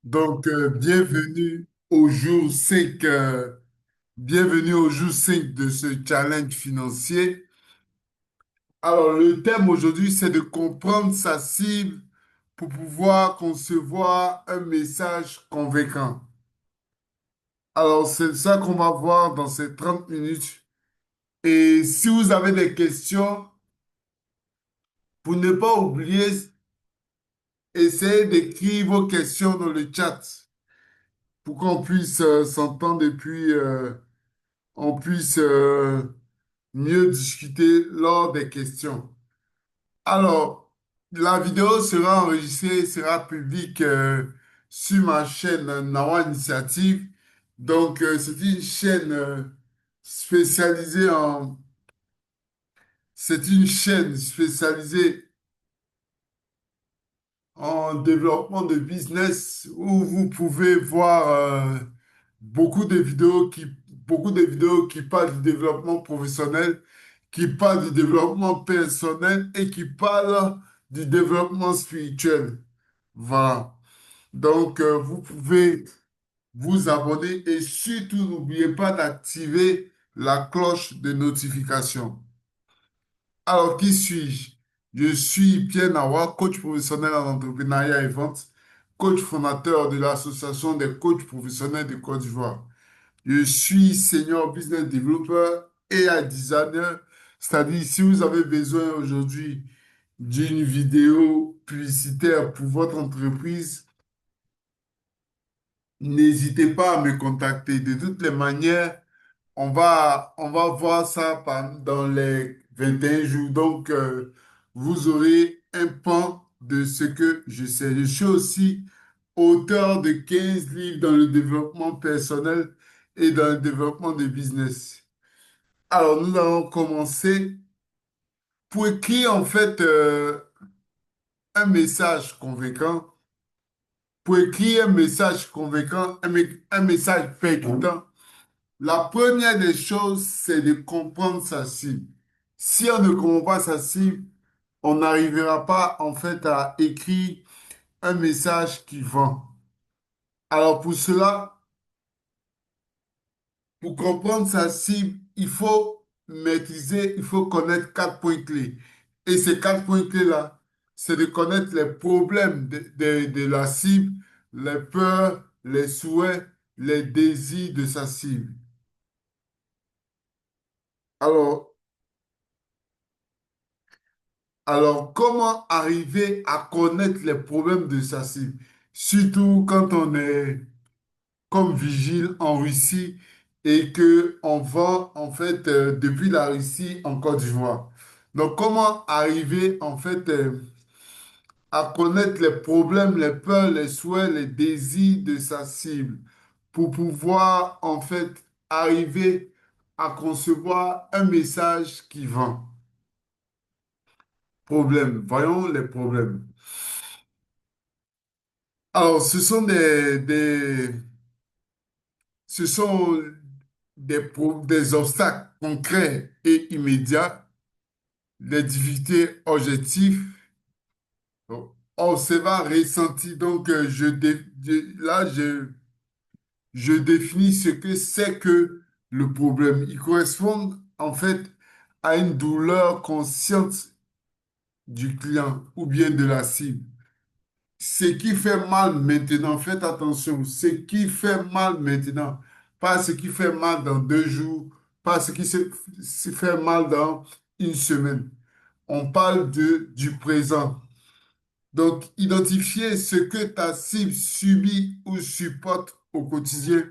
Bienvenue au jour 5, bienvenue au jour 5 de ce challenge financier. Alors, le thème aujourd'hui, c'est de comprendre sa cible pour pouvoir concevoir un message convaincant. Alors, c'est ça qu'on va voir dans ces 30 minutes. Et si vous avez des questions, pour ne pas oublier, essayez d'écrire vos questions dans le chat pour qu'on puisse s'entendre et puis on puisse mieux discuter lors des questions. Alors, la vidéo sera enregistrée, sera publique sur ma chaîne Nawa Initiative. C'est une chaîne spécialisée en, c'est une chaîne spécialisée en développement de business où vous pouvez voir beaucoup de vidéos qui parlent du développement professionnel, qui parlent du développement personnel et qui parlent du développement spirituel. Voilà. Vous pouvez vous abonner et surtout n'oubliez pas d'activer la cloche de notification. Alors, qui suis-je? Je suis Pierre Nawa, coach professionnel en entrepreneuriat et vente, coach fondateur de l'Association des coachs professionnels de Côte d'Ivoire. Je suis senior business developer et AI designer, c'est-à-dire si vous avez besoin aujourd'hui d'une vidéo publicitaire pour votre entreprise, n'hésitez pas à me contacter. De toutes les manières, on va voir ça dans les 21 jours. Vous aurez un pan de ce que je sais. Je suis aussi auteur de 15 livres dans le développement personnel et dans le développement de business. Alors, nous allons commencer pour écrire un message convaincant. Pour écrire un message convaincant, un message percutant. La première des choses, c'est de comprendre sa cible. Si on ne comprend pas sa cible, on n'arrivera pas à écrire un message qui vend. Alors pour cela, pour comprendre sa cible, il faut maîtriser, il faut connaître quatre points clés. Et ces quatre points clés-là, c'est de connaître les problèmes de la cible, les peurs, les souhaits, les désirs de sa cible. Alors, Alors, comment arriver à connaître les problèmes de sa cible? Surtout quand on est comme vigile en Russie et que on vend depuis la Russie en Côte d'Ivoire. Donc, comment arriver à connaître les problèmes, les peurs, les souhaits, les désirs de sa cible pour pouvoir arriver à concevoir un message qui vend. Problème. Voyons les problèmes. Alors, ce sont des obstacles concrets et immédiats, des difficultés objectives, observables, ressenties. Je définis ce que c'est que le problème. Il correspond à une douleur consciente du client ou bien de la cible. Ce qui fait mal maintenant, faites attention, ce qui fait mal maintenant, pas ce qui fait mal dans 2 jours, pas ce qui se fait mal dans une semaine. On parle du présent. Donc, identifier ce que ta cible subit ou supporte au quotidien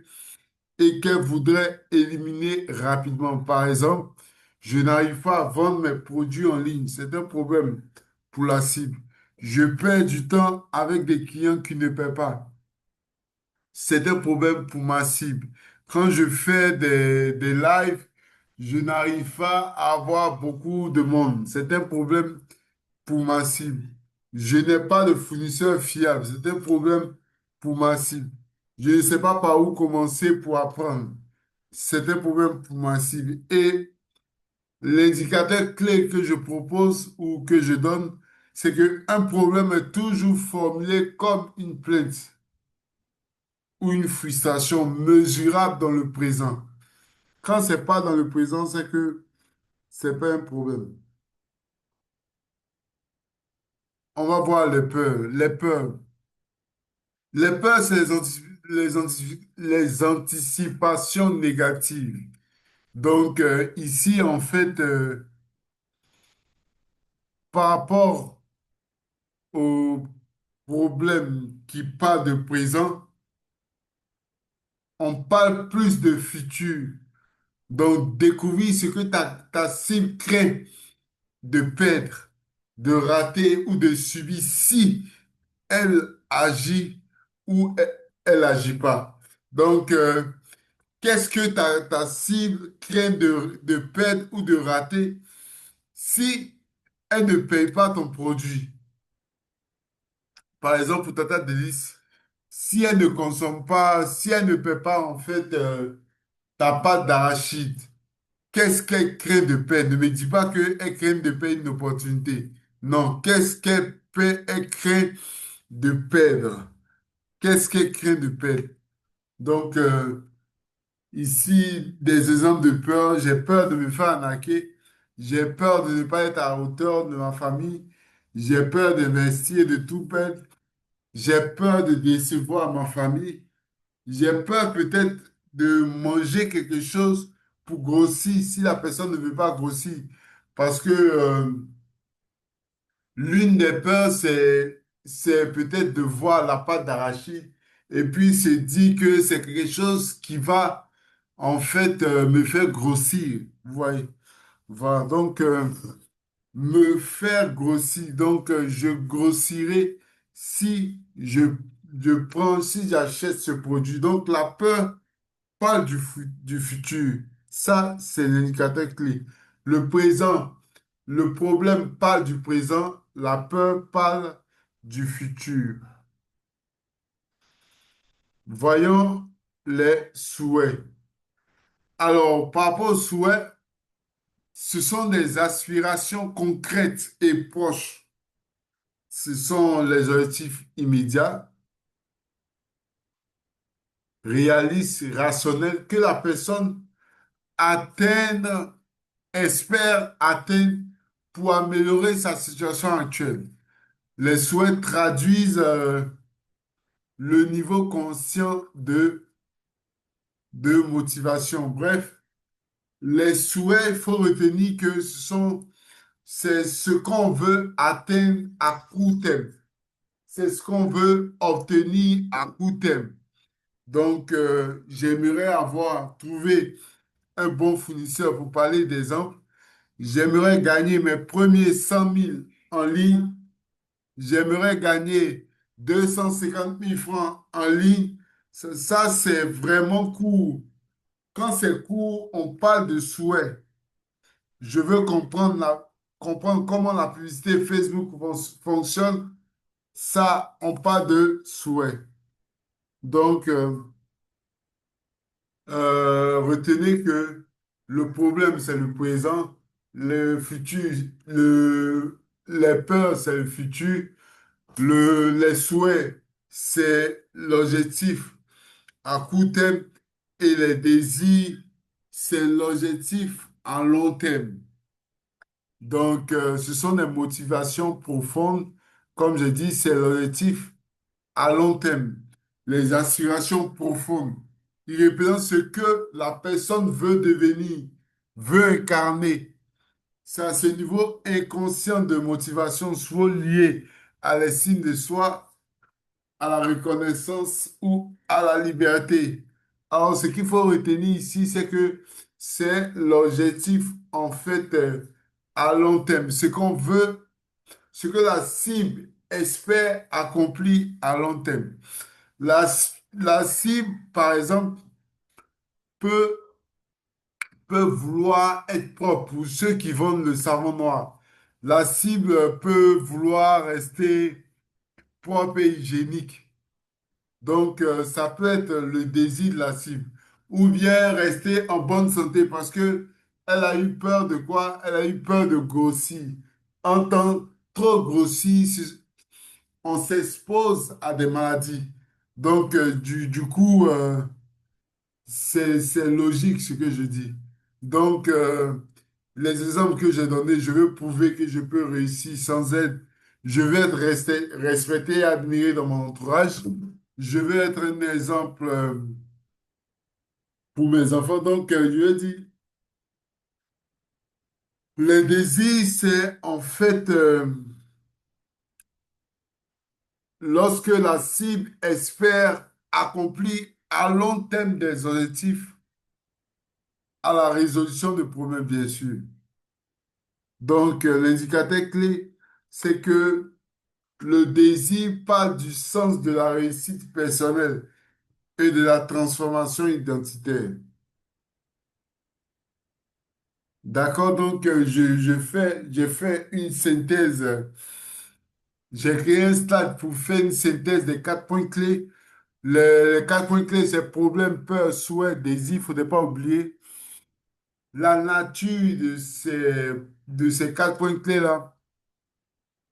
et qu'elle voudrait éliminer rapidement. Par exemple, je n'arrive pas à vendre mes produits en ligne. C'est un problème pour la cible. Je perds du temps avec des clients qui ne paient pas. C'est un problème pour ma cible. Quand je fais des lives, je n'arrive pas à avoir beaucoup de monde. C'est un problème pour ma cible. Je n'ai pas de fournisseur fiable. C'est un problème pour ma cible. Je ne sais pas par où commencer pour apprendre. C'est un problème pour ma cible. Et l'indicateur clé que je propose ou que je donne, c'est qu'un problème est toujours formulé comme une plainte. ou une frustration mesurable dans le présent. Quand c'est pas dans le présent, c'est que c'est pas un problème. On va voir les peurs. Les peurs. Les peurs, c'est les anticipations négatives. Donc, ici, en fait, par rapport aux problèmes qui parlent de présent, on parle plus de futur. Donc, découvrir ce que ta cible craint de perdre, de rater ou de subir si elle agit ou elle agit pas. Donc, qu'est-ce que ta cible craint de perdre ou de rater si elle ne paye pas ton produit? Par exemple, pour Tata Délice, si elle ne consomme pas, si elle ne paie pas en fait ta pâte d'arachide, qu'est-ce qu'elle craint de perdre? Ne me dis pas qu'elle craint de perdre une opportunité. Non, qu'est-ce elle craint de perdre? Qu'est-ce qu'elle craint de perdre? Donc, ici, des exemples de peur. J'ai peur de me faire arnaquer. J'ai peur de ne pas être à la hauteur de ma famille. J'ai peur d'investir et de tout perdre. J'ai peur de décevoir ma famille. J'ai peur peut-être de manger quelque chose pour grossir si la personne ne veut pas grossir. Parce que l'une des peurs, c'est peut-être de voir la pâte d'arachide et puis se dire que c'est quelque chose qui va en fait me faire grossir. Vous voyez? Voilà. Donc, me faire grossir. Donc, je grossirai si si j'achète ce produit. Donc, la peur parle du futur. Ça, c'est l'indicateur clé. Le présent, le problème parle du présent, la peur parle du futur. Voyons les souhaits. Alors, par rapport aux souhaits, ce sont des aspirations concrètes et proches. Ce sont les objectifs immédiats, réalistes, rationnels que la personne atteindre, espère atteindre pour améliorer sa situation actuelle. Les souhaits traduisent le niveau conscient de motivation. Bref, les souhaits, il faut retenir que c'est ce qu'on veut atteindre à court terme. C'est ce qu'on veut obtenir à court terme. Donc, j'aimerais avoir trouvé un bon fournisseur pour parler d'exemple. J'aimerais gagner mes premiers 100 000 en ligne. J'aimerais gagner 250 000 francs en ligne. Ça, c'est vraiment court. Quand c'est court, on parle de souhait. Je veux comprendre comment la publicité Facebook fonctionne. Ça, on parle de souhait. Donc, retenez que le problème, c'est le présent. Le futur, les peurs, c'est le futur. Les souhaits, c'est l'objectif à court terme et les désirs, c'est l'objectif à long terme. Donc, ce sont des motivations profondes. Comme je dis, c'est l'objectif à long terme. Les aspirations profondes. Ils représentent ce que la personne veut devenir, veut incarner. C'est à ce niveau inconscient de motivation, soit lié à l'estime de soi, à la reconnaissance ou à la liberté. Alors, ce qu'il faut retenir ici, c'est que c'est l'objectif, en fait, à long terme. Ce qu'on veut, ce que la cible espère accomplir à long terme. La, la cible, par exemple, peut, peut vouloir être propre pour ceux qui vendent le savon noir. La cible peut vouloir rester propre et hygiénique. Donc, ça peut être le désir de la cible. Ou bien rester en bonne santé parce que elle a eu peur de quoi? Elle a eu peur de grossir. En tant trop grossir, on s'expose à des maladies. Donc, du coup, c'est logique ce que je dis. Donc, les exemples que j'ai donnés, je veux prouver que je peux réussir sans aide. Je veux être respecté et admiré dans mon entourage. Je veux être un exemple pour mes enfants. Donc, je veux dire, le désir, c'est en fait lorsque la cible espère accomplir à long terme des objectifs à la résolution de problèmes, bien sûr. Donc, l'indicateur clé, c'est que le désir parle du sens de la réussite personnelle et de la transformation identitaire. D'accord? Donc, j'ai fait une synthèse. J'ai créé un stade pour faire une synthèse des 4 points clés. Les 4 points clés, c'est problème, peur, souhait, désir. Il ne faudrait pas oublier la nature de ces 4 points clés-là.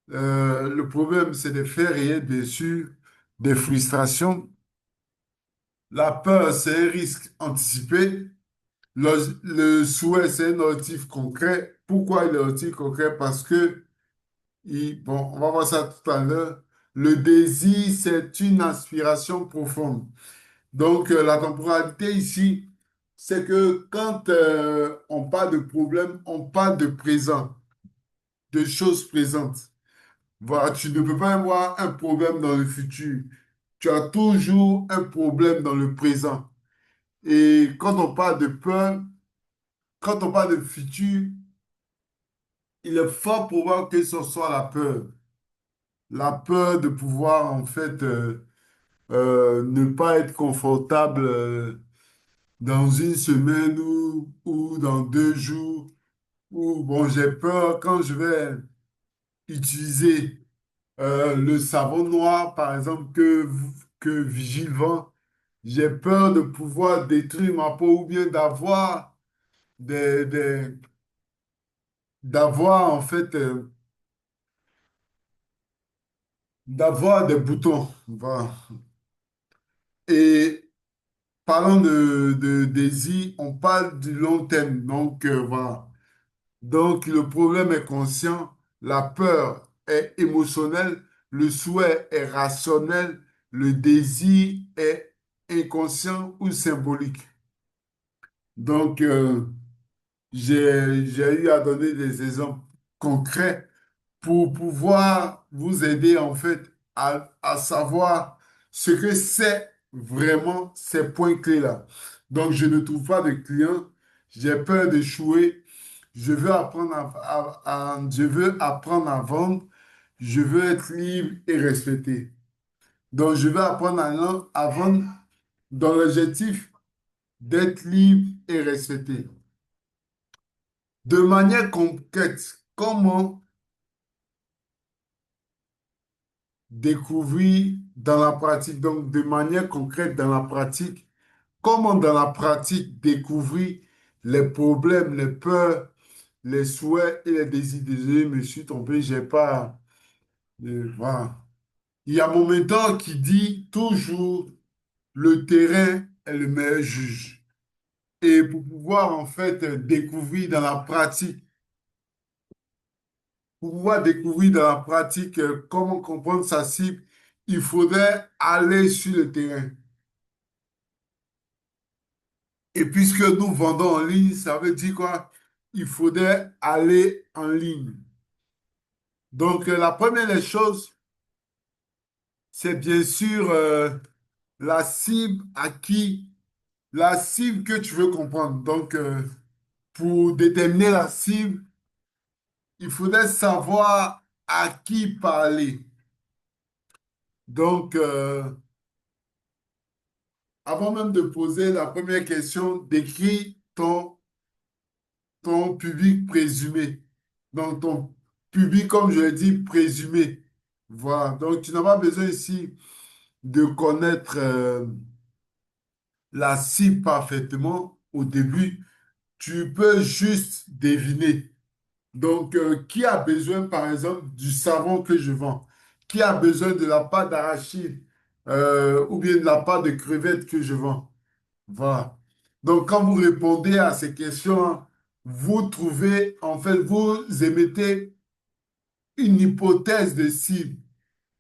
Le problème, c'est des faits réels, bien sûr, des frustrations. La peur, c'est un risque anticipé. Le souhait, c'est un objectif concret. Pourquoi il est objectif concret? Parce que, bon, on va voir ça tout à l'heure. Le désir, c'est une aspiration profonde. Donc, la temporalité ici, c'est que quand on parle de problème, on parle de présent, de choses présentes. Voilà, tu ne peux pas avoir un problème dans le futur. Tu as toujours un problème dans le présent. Et quand on parle de peur, quand on parle de futur, il est fort probable que ce soit la peur. La peur de pouvoir, en fait, ne pas être confortable dans une semaine ou dans 2 jours. Ou, bon, j'ai peur quand je vais utiliser le savon noir, par exemple, que Vigile vend. J'ai peur de pouvoir détruire ma peau ou bien des, des- d'avoir, en fait, d'avoir des boutons. Voilà. Et parlant de désir, on parle du long terme. Donc, voilà. Donc, le problème est conscient, la peur est émotionnelle, le souhait est rationnel, le désir est inconscient ou symbolique. Donc, j'ai eu à donner des exemples concrets pour pouvoir vous aider en fait à savoir ce que c'est vraiment ces points clés-là. Donc, je ne trouve pas de clients, j'ai peur d'échouer, je veux apprendre je veux apprendre à vendre, je veux être libre et respecté. Donc, je veux apprendre à vendre dans l'objectif d'être libre et respecté. De manière concrète, comment découvrir dans la pratique, donc de manière concrète dans la pratique, comment dans la pratique découvrir les problèmes, les peurs, les souhaits et les désirs. Désolé, je me suis trompé, j'ai pas. Voilà. Il y a mon mentor qui dit toujours le terrain est le meilleur juge. Et pour pouvoir en fait découvrir dans la pratique, pour pouvoir découvrir dans la pratique comment comprendre sa cible, il faudrait aller sur le terrain. Et puisque nous vendons en ligne, ça veut dire quoi? Il faudrait aller en ligne. Donc, la première des choses, c'est bien sûr la cible la cible que tu veux comprendre. Donc, pour déterminer la cible, il faudrait savoir à qui parler. Donc, avant même de poser la première question, décris ton public présumé. Donc, ton public, comme je l'ai dit, présumé. Voilà. Donc, tu n'as pas besoin ici de connaître la cible parfaitement au début. Tu peux juste deviner. Donc, qui a besoin, par exemple, du savon que je vends? Qui a besoin de la pâte d'arachide? ou bien de la part de crevettes que je vends. Voilà. Donc, quand vous répondez à ces questions, vous trouvez, en fait, vous émettez une hypothèse de cible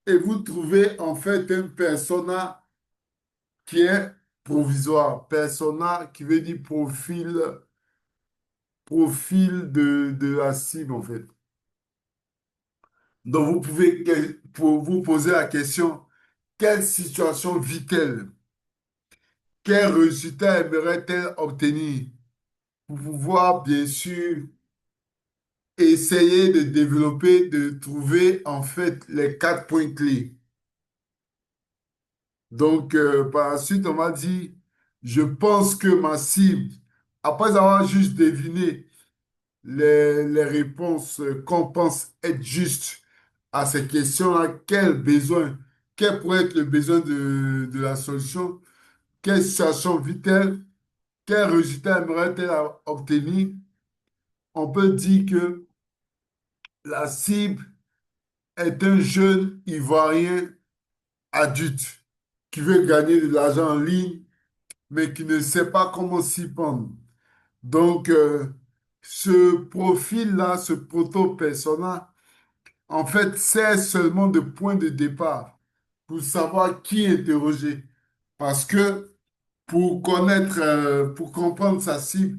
et vous trouvez, en fait, un persona qui est provisoire. Persona qui veut dire profil de la cible, en fait. Donc, vous pouvez pour vous poser la question, quelle situation vit-elle? Quel résultat aimerait-elle obtenir? Pour pouvoir, bien sûr, essayer de développer, de trouver en fait les quatre points clés. Donc, par la suite, on m'a dit, je pense que ma cible, après avoir juste deviné les réponses qu'on pense être justes à ces questions-là, quel besoin, quel pourrait être le besoin de la solution, quelle situation vit-elle, quel résultat aimerait-elle obtenir, on peut dire que la cible est un jeune Ivoirien adulte qui veut gagner de l'argent en ligne, mais qui ne sait pas comment s'y prendre. Donc, ce profil-là, ce proto-persona, en fait, c'est seulement de point de départ pour savoir qui interroger. Parce que pour connaître, pour comprendre sa cible,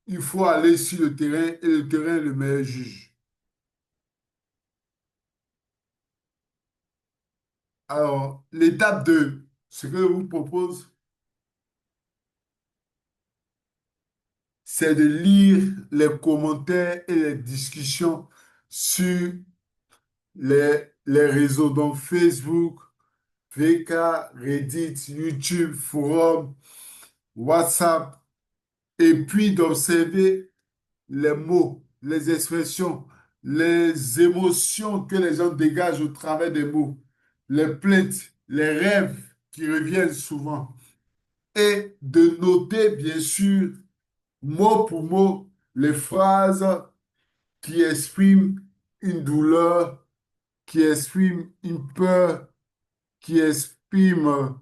il faut aller sur le terrain et le terrain est le meilleur juge. Alors, l'étape 2, ce que je vous propose, c'est de lire les commentaires et les discussions sur les réseaux, donc Facebook, VK, Reddit, YouTube, Forum, WhatsApp, et puis d'observer les mots, les expressions, les émotions que les gens dégagent au travers des mots, les plaintes, les rêves qui reviennent souvent, et de noter, bien sûr, mot pour mot, les phrases qui exprime une douleur, qui exprime une peur, qui exprime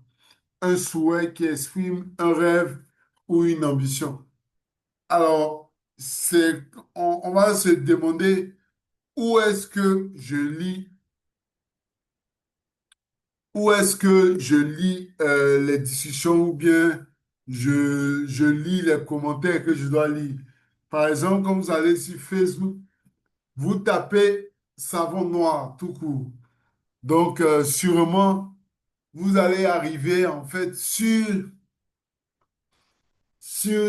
un souhait, qui exprime un rêve ou une ambition. Alors, on va se demander où est-ce que je lis, où est-ce que je lis les discussions ou bien je lis les commentaires que je dois lire. Par exemple, quand vous allez sur Facebook, vous tapez savon noir tout court. Donc, sûrement, vous allez arriver en fait sur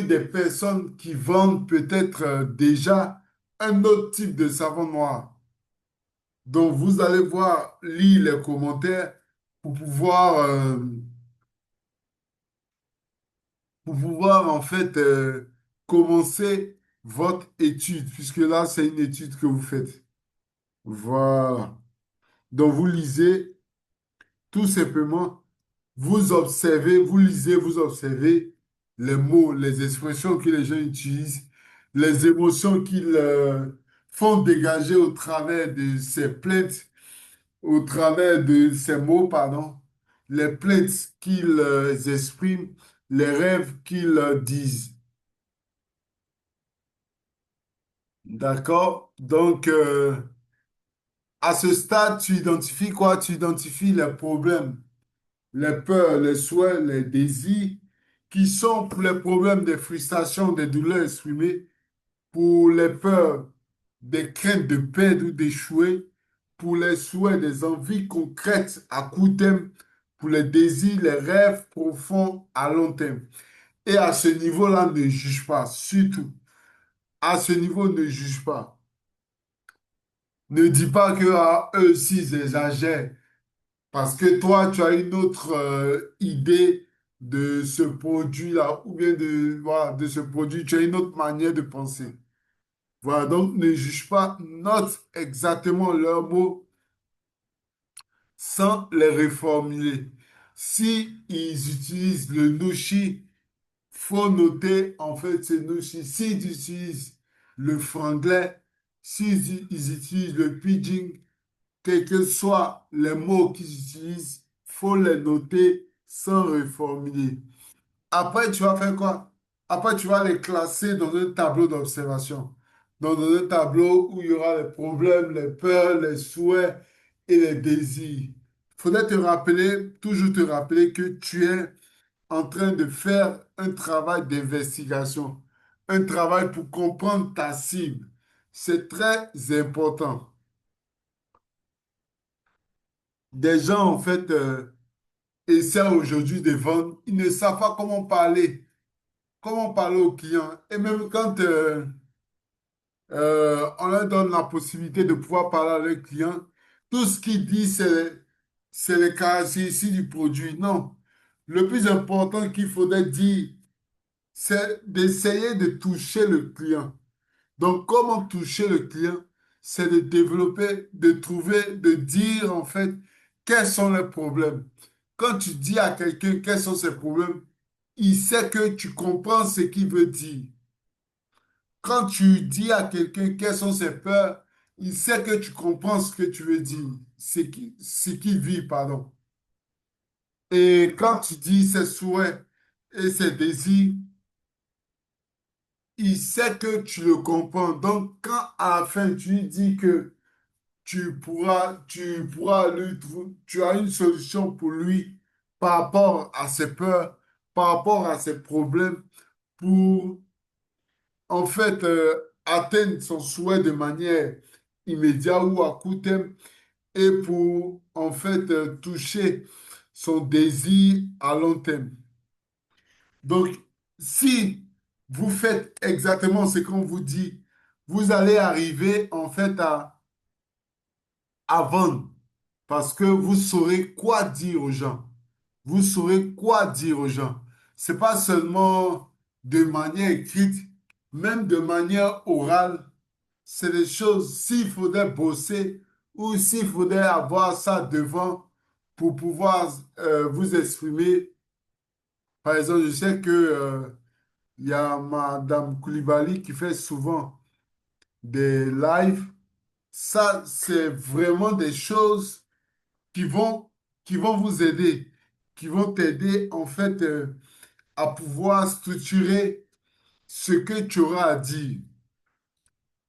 des personnes qui vendent peut-être déjà un autre type de savon noir. Donc, vous allez voir, lire les commentaires pour pouvoir, euh, pour pouvoir en fait commencer votre étude, puisque là, c'est une étude que vous faites. Voilà. Donc, vous lisez tout simplement. Vous lisez, vous observez les mots, les expressions que les gens utilisent, les émotions qu'ils font dégager au travers de ces plaintes, au travers de ces mots, pardon, les plaintes qu'ils expriment, les rêves qu'ils disent. D'accord? Donc, à ce stade, tu identifies quoi? Tu identifies les problèmes, les peurs, les souhaits, les désirs, qui sont pour les problèmes des frustrations, des douleurs exprimées, pour les peurs, des craintes de perdre ou d'échouer, pour les souhaits, des envies concrètes à court terme, pour les désirs, les rêves profonds à long terme. Et à ce niveau-là, ne juge pas, surtout. À ce niveau, ne juge pas. Ne dis pas que eux aussi, ils exagèrent. Parce que toi, tu as une autre idée de ce produit-là, ou bien voilà, de ce produit, tu as une autre manière de penser. Voilà, donc ne juge pas, note exactement leurs mots sans les reformuler. Si ils utilisent le nushi, faut noter en fait ce nushi. S'ils utilisent le franglais, s'ils utilisent le pidgin, quels que soient les mots qu'ils utilisent, faut les noter sans reformuler. Après, tu vas faire quoi? Après, tu vas les classer dans un tableau d'observation. Donc, dans un tableau où il y aura les problèmes, les peurs, les souhaits et les désirs. Il faudrait te rappeler, toujours te rappeler que tu es en train de faire un travail d'investigation, un travail pour comprendre ta cible. C'est très important. Des gens, en fait, essaient aujourd'hui de vendre. Ils ne savent pas comment parler aux clients. Et même quand on leur donne la possibilité de pouvoir parler avec le client, tout ce qu'ils disent, c'est les caractéristiques du produit. Non. Le plus important qu'il faudrait dire, c'est d'essayer de toucher le client. Donc, comment toucher le client? C'est de développer, de trouver, de dire en fait quels sont les problèmes. Quand tu dis à quelqu'un quels sont ses problèmes, il sait que tu comprends ce qu'il veut dire. Quand tu dis à quelqu'un quelles sont ses peurs, il sait que tu comprends ce que tu veux dire, ce qu'il vit, pardon. Et quand tu dis ses souhaits et ses désirs, il sait que tu le comprends. Donc, quand à la fin, tu lui dis que tu as une solution pour lui par rapport à ses peurs, par rapport à ses problèmes, pour en fait atteindre son souhait de manière immédiate ou à court terme et pour en fait toucher son désir à long terme. Donc, si vous faites exactement ce qu'on vous dit, vous allez arriver en fait à vendre parce que vous saurez quoi dire aux gens. Vous saurez quoi dire aux gens. C'est pas seulement de manière écrite, même de manière orale. C'est des choses, s'il faudrait bosser ou s'il faudrait avoir ça devant pour pouvoir vous exprimer. Par exemple, je sais que, il y a Madame Koulibaly qui fait souvent des lives. Ça, c'est vraiment des choses qui vont, qui vont vous aider, qui vont t'aider en fait à pouvoir structurer ce que tu auras à dire.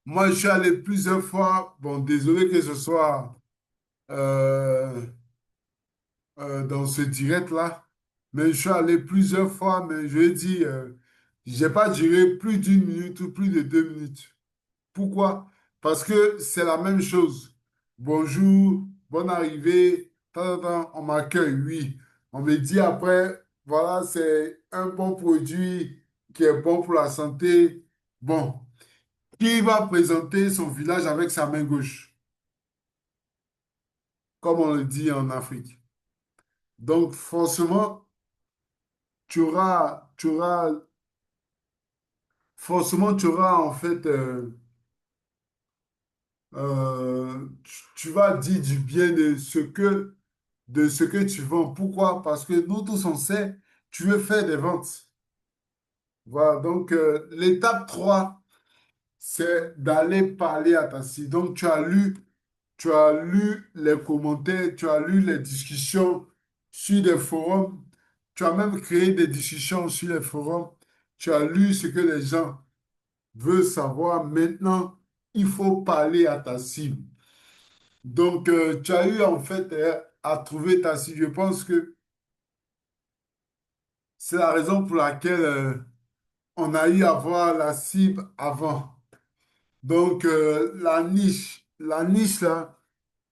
Moi, je suis allé plusieurs fois, bon, désolé que ce soit euh, dans ce direct-là, mais je suis allé plusieurs fois, mais je dis, j'ai pas duré plus d'une minute ou plus de 2 minutes. Pourquoi? Parce que c'est la même chose. Bonjour, bonne arrivée, on m'accueille, oui. On me dit après, voilà, c'est un bon produit qui est bon pour la santé. Bon, qui va présenter son village avec sa main gauche, comme on le dit en Afrique. Donc, forcément, tu auras en fait tu vas dire du bien de ce que tu vends. Pourquoi? Parce que nous tous, on sait, tu veux faire des ventes. Voilà, donc l'étape 3 c'est d'aller parler à ta cible. Donc, tu as lu les commentaires, tu as lu les discussions sur des forums, tu as même créé des discussions sur les forums, tu as lu ce que les gens veulent savoir. Maintenant, il faut parler à ta cible. Donc, tu as eu en fait à trouver ta cible. Je pense que c'est la raison pour laquelle on a eu à voir la cible avant. Donc, la niche là,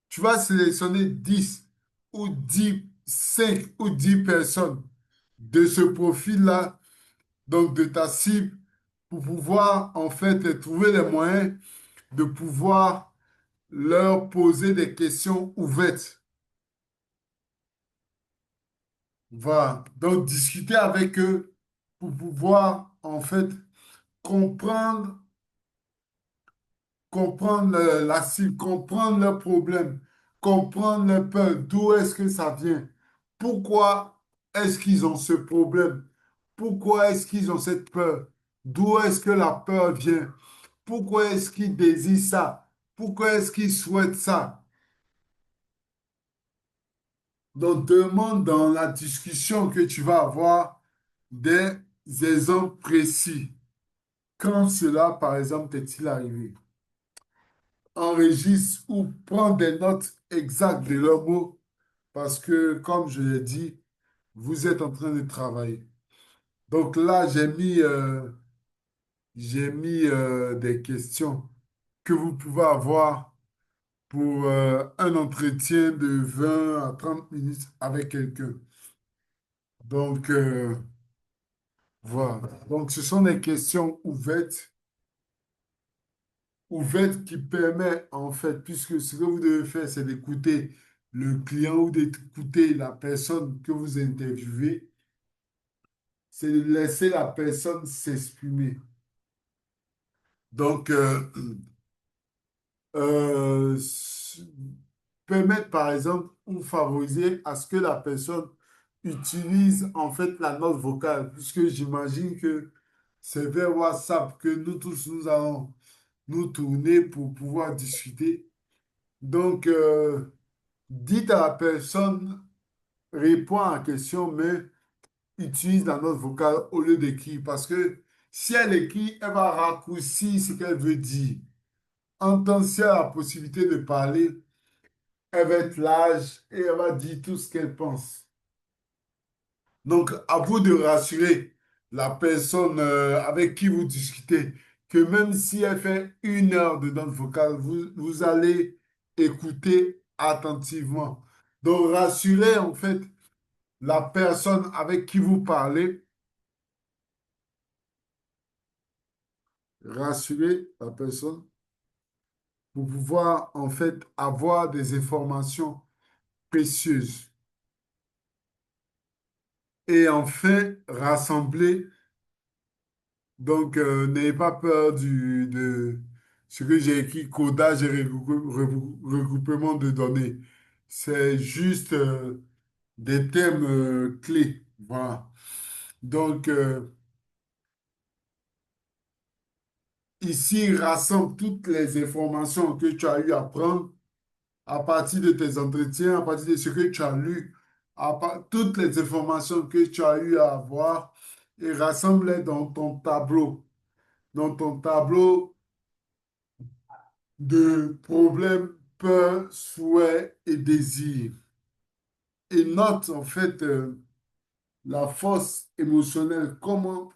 tu vas sélectionner 10 ou 10, 5 ou 10 personnes de ce profil-là, donc de ta cible, pour pouvoir en fait trouver les moyens de pouvoir leur poser des questions ouvertes. Voilà. Donc, discuter avec eux pour pouvoir, en fait, comprendre, comprendre la cible, comprendre leurs problèmes, comprendre leurs peurs, d'où est-ce que ça vient, pourquoi est-ce qu'ils ont ce problème, pourquoi est-ce qu'ils ont cette peur, d'où est-ce que la peur vient, pourquoi est-ce qu'ils désirent ça, pourquoi est-ce qu'ils souhaitent ça. Donc, demande dans la discussion que tu vas avoir des exemples précis. Quand cela, par exemple, t'est-il arrivé? Enregistre ou prends des notes exactes de leurs mots parce que, comme je l'ai dit, vous êtes en train de travailler. Donc là, j'ai mis des questions que vous pouvez avoir pour un entretien de 20 à 30 minutes avec quelqu'un. Donc, voilà. Donc, ce sont des questions ouvertes qui permettent, en fait, puisque ce que vous devez faire, c'est d'écouter le client ou d'écouter la personne que vous interviewez, c'est de laisser la personne s'exprimer. Donc, euh, s- permettre, par exemple, ou favoriser à ce que la personne utilise, en fait, la note vocale, puisque j'imagine que c'est vers WhatsApp que nous tous, nous allons nous tourner pour pouvoir discuter. Donc, dites à la personne, réponds à la question, mais utilise la note vocale au lieu d'écrire. Parce que si elle écrit, elle va raccourcir ce qu'elle veut dire. En tant si elle a la possibilité de parler, elle va être large et elle va dire tout ce qu'elle pense. Donc, à vous de rassurer la personne avec qui vous discutez que même si elle fait 1 heure de note vocale, vous allez écouter attentivement. Donc, rassurez en fait la personne avec qui vous parlez, rassurez la personne pour pouvoir en fait avoir des informations précieuses. Et enfin, rassembler. Donc, n'ayez pas peur de ce que j'ai écrit, codage et regroupement de données. C'est juste des thèmes clés. Voilà. Donc, ici, rassemble toutes les informations que tu as eu à prendre à partir de tes entretiens, à partir de ce que tu as lu, toutes les informations que tu as eu à avoir et rassemble-les dans ton tableau. Dans ton tableau de problèmes, peurs, souhaits et désirs. Et note en fait la force émotionnelle, comment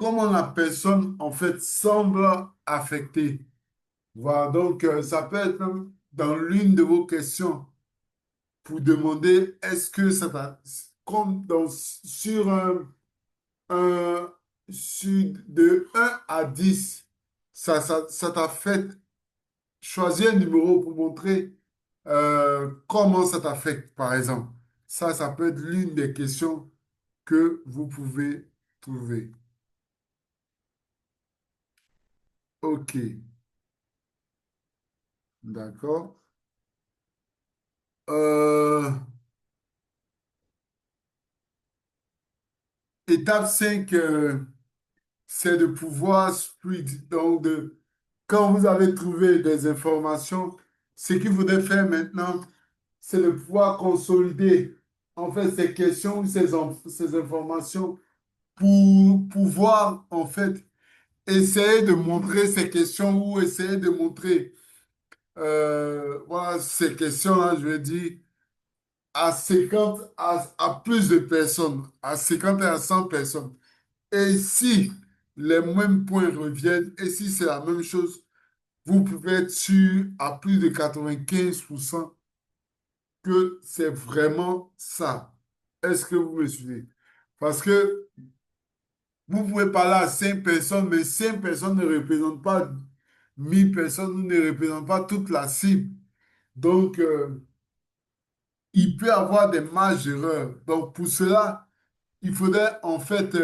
la personne en fait semble affectée. Voilà, donc ça peut être même dans l'une de vos questions pour demander est-ce que ça t'a, comme un- sur de 1 à 10, ça t'a fait choisir un numéro pour montrer comment ça t'affecte, par exemple. Ça peut être l'une des questions que vous pouvez trouver. OK, d'accord. Euh, étape 5, c'est de pouvoir split. Donc, quand vous avez trouvé des informations, ce qu'il faudrait faire maintenant, c'est de pouvoir consolider en fait ces questions ou ces informations pour pouvoir en fait essayer de montrer ces questions ou essayer de montrer voilà, ces questions-là, je vais dire, à 50, à plus de personnes, à 50 et à 100 personnes. Et si les mêmes points reviennent, et si c'est la même chose, vous pouvez être sûr à plus de 95% que c'est vraiment ça. Est-ce que vous me suivez? Parce que vous pouvez parler à 5 personnes, mais 5 personnes ne représentent pas 1 000 personnes, ou ne représentent pas toute la cible. Donc, il peut y avoir des marges d'erreur. Donc, pour cela, il faudrait en fait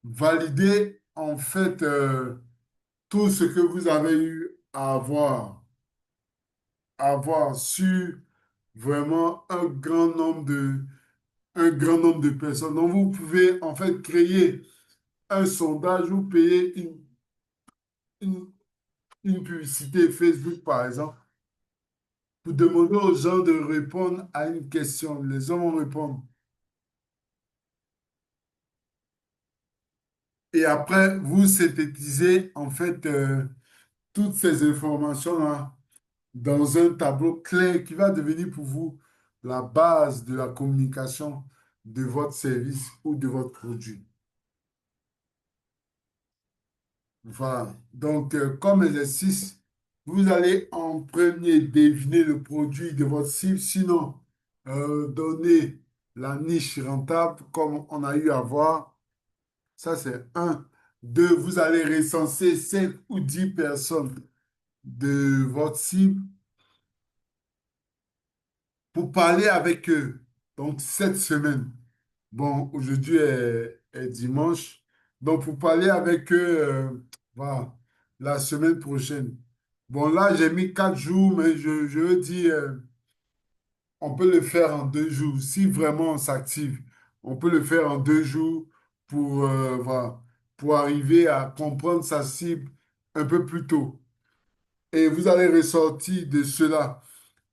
valider en fait tout ce que vous avez eu à avoir sur vraiment un grand nombre de personnes. Donc, vous pouvez en fait créer un sondage ou payer une, une publicité Facebook, par exemple, pour demander aux gens de répondre à une question. Les gens vont répondre. Et après, vous synthétisez en fait toutes ces informations-là dans un tableau clair qui va devenir pour vous la base de la communication de votre service ou de votre produit. Voilà. Donc, comme exercice, vous allez en premier deviner le produit de votre cible, sinon donner la niche rentable comme on a eu à voir. Ça, c'est un. Deux, vous allez recenser 5 ou 10 personnes de votre cible pour parler avec eux. Donc, cette semaine. Bon, aujourd'hui est dimanche. Donc, pour parler avec eux, voilà, la semaine prochaine. Bon, là, j'ai mis 4 jours, mais je veux dire, on peut le faire en 2 jours. Si vraiment on s'active, on peut le faire en 2 jours pour, voilà, pour arriver à comprendre sa cible un peu plus tôt. Et vous allez ressortir de cela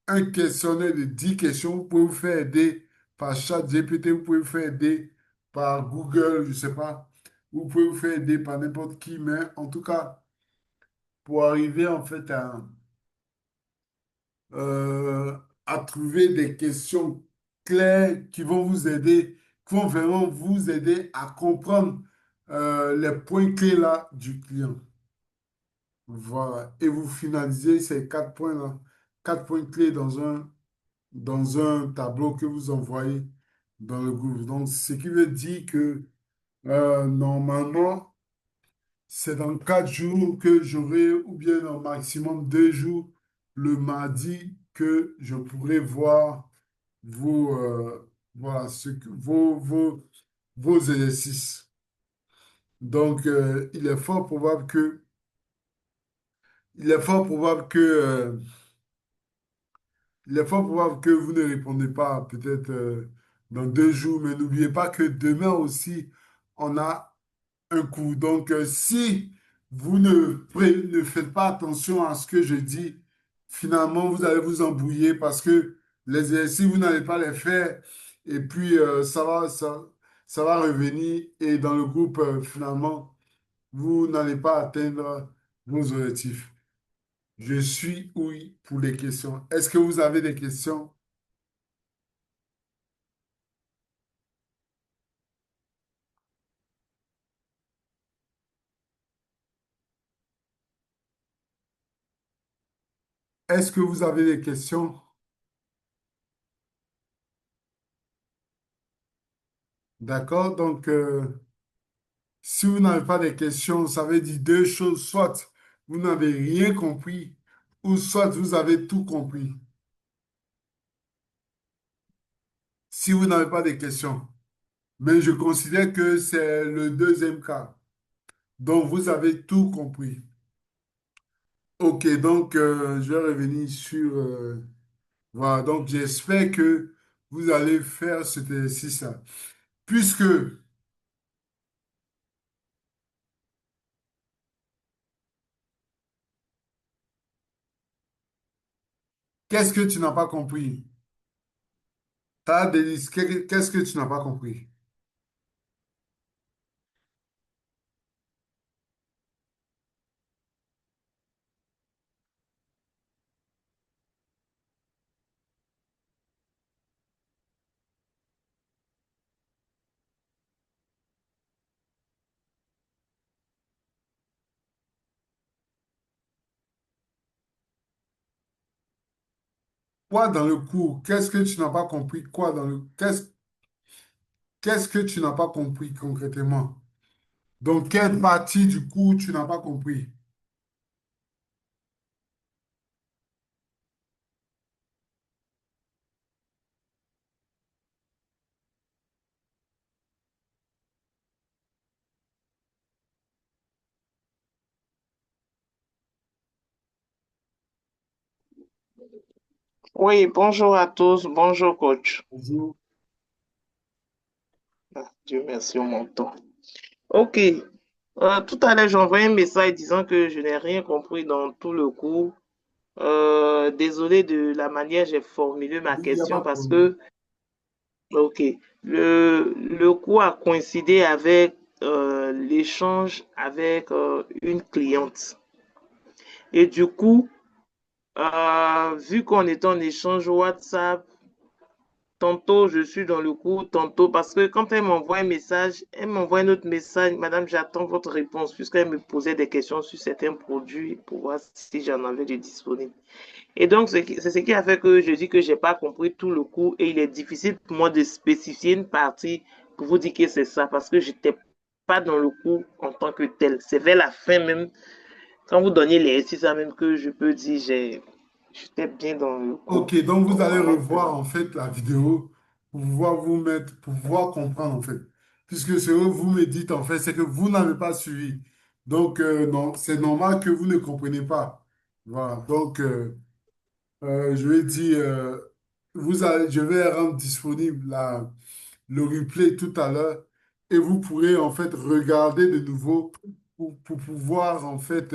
un questionnaire de 10 questions. Vous pouvez vous faire aider par ChatGPT, vous pouvez vous faire aider par Google, je ne sais pas. Vous pouvez vous faire aider par n'importe qui, mais en tout cas, pour arriver en fait euh, à trouver des questions claires qui vont vous aider, qui vont vraiment vous aider à comprendre les points clés là du client. Voilà. Et vous finalisez ces 4 points-là, 4 points clés dans un tableau que vous envoyez dans le groupe. Donc, ce qui veut dire que normalement, c'est dans 4 jours que j'aurai, ou bien au maximum 2 jours, le mardi, que je pourrai voir voilà, vos exercices. Donc, il est fort probable il est fort probable que vous ne répondez pas peut-être dans 2 jours, mais n'oubliez pas que demain aussi, on a un cours. Donc, si vous ne faites pas attention à ce que je dis, finalement, vous allez vous embrouiller parce que les exercices, vous n'allez pas les faire et puis ça va revenir et dans le groupe, finalement, vous n'allez pas atteindre vos objectifs. Je suis oui pour les questions. Est-ce que vous avez des questions? Est-ce que vous avez des questions? D'accord. Donc, si vous n'avez pas de questions, ça veut dire deux choses. Soit vous n'avez rien compris, ou soit vous avez tout compris. Si vous n'avez pas de questions. Mais je considère que c'est le deuxième cas. Donc, vous avez tout compris. OK, donc je vais revenir sur... voilà, donc j'espère que vous allez faire cet exercice-là. Puisque, qu'est-ce que tu n'as pas compris? Qu'est-ce que tu n'as pas compris? Quoi dans le cours? Qu'est-ce que tu n'as pas compris? Qu'est-ce que tu n'as pas compris concrètement? Donc, quelle partie du cours tu n'as pas compris? Oui, bonjour à tous, bonjour coach. Bonjour. Ah, Dieu merci, on m'entend. Ok. Tout à l'heure, j'ai envoyé un message disant que je n'ai rien compris dans tout le cours. Désolé de la manière dont j'ai formulé ma Il n'y a pas question de parce problème. que, ok, le cours a coïncidé avec l'échange avec une cliente. Et du coup, vu qu'on est en échange WhatsApp, tantôt je suis dans le cours, tantôt parce que quand elle m'envoie un message, elle m'envoie un autre message, Madame, j'attends votre réponse, puisqu'elle me posait des questions sur certains produits pour voir si j'en avais de disponibles. Et donc, c'est ce qui a fait que je dis que je n'ai pas compris tout le cours et il est difficile pour moi de spécifier une partie pour vous dire que c'est ça parce que je n'étais pas dans le cours en tant que tel. C'est vers la fin même, quand vous donniez les exercices, même que je peux dire j'étais bien dans le cours. Ok, donc vous Donc, allez voilà un peu. revoir en fait la vidéo pour pouvoir vous mettre, pour pouvoir comprendre en fait. Puisque ce que vous me dites en fait, c'est que vous n'avez pas suivi. Donc, non, c'est normal que vous ne compreniez pas. Voilà, donc je vais dire, je vais rendre disponible le replay tout à l'heure et vous pourrez en fait regarder de nouveau pour pouvoir en fait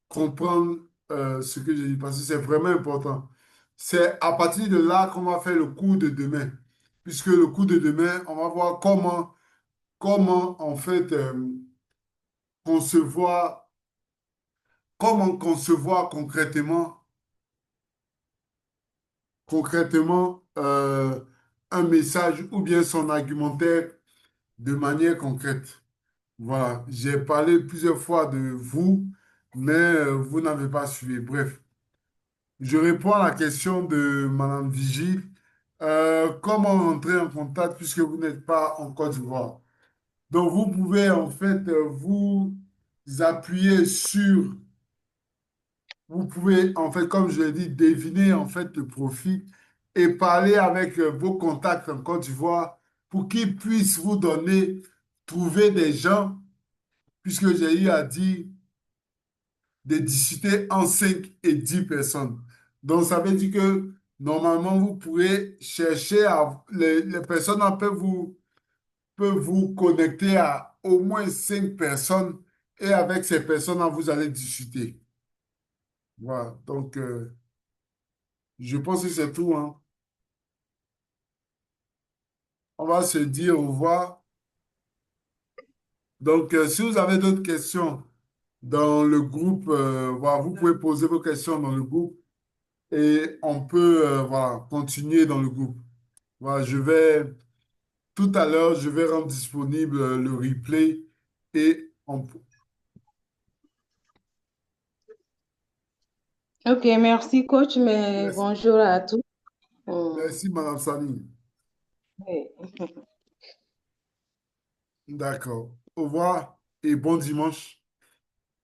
comprendre ce que j'ai dit parce que c'est vraiment important. C'est à partir de là qu'on va faire le cours de demain. Puisque le cours de demain, on va voir comment en fait concevoir, comment concevoir concrètement un message ou bien son argumentaire de manière concrète. Voilà, j'ai parlé plusieurs fois de vous, mais vous n'avez pas suivi. Bref, je réponds à la question de Madame Vigile. Comment entrer en contact puisque vous n'êtes pas en Côte d'Ivoire? Donc, vous pouvez en fait vous appuyer sur, vous pouvez en fait, comme je l'ai dit, deviner en fait le profil et parler avec vos contacts en Côte d'Ivoire pour qu'ils puissent vous donner, trouver des gens, puisque j'ai eu à dire de discuter en 5 et 10 personnes. Donc, ça veut dire que normalement, vous pourrez chercher à... Les personnes peuvent vous connecter à au moins 5 personnes et avec ces personnes-là, vous allez discuter. Voilà. Donc, je pense que c'est tout, hein. On va se dire au revoir. Donc, si vous avez d'autres questions dans le groupe, voilà, vous pouvez poser vos questions dans le groupe et on peut voilà, continuer dans le groupe. Voilà, tout à l'heure, je vais rendre disponible le replay et Ok, merci coach, mais merci, bonjour à tous. Hmm. merci Madame Sani. Oui. D'accord. Au revoir et bon dimanche.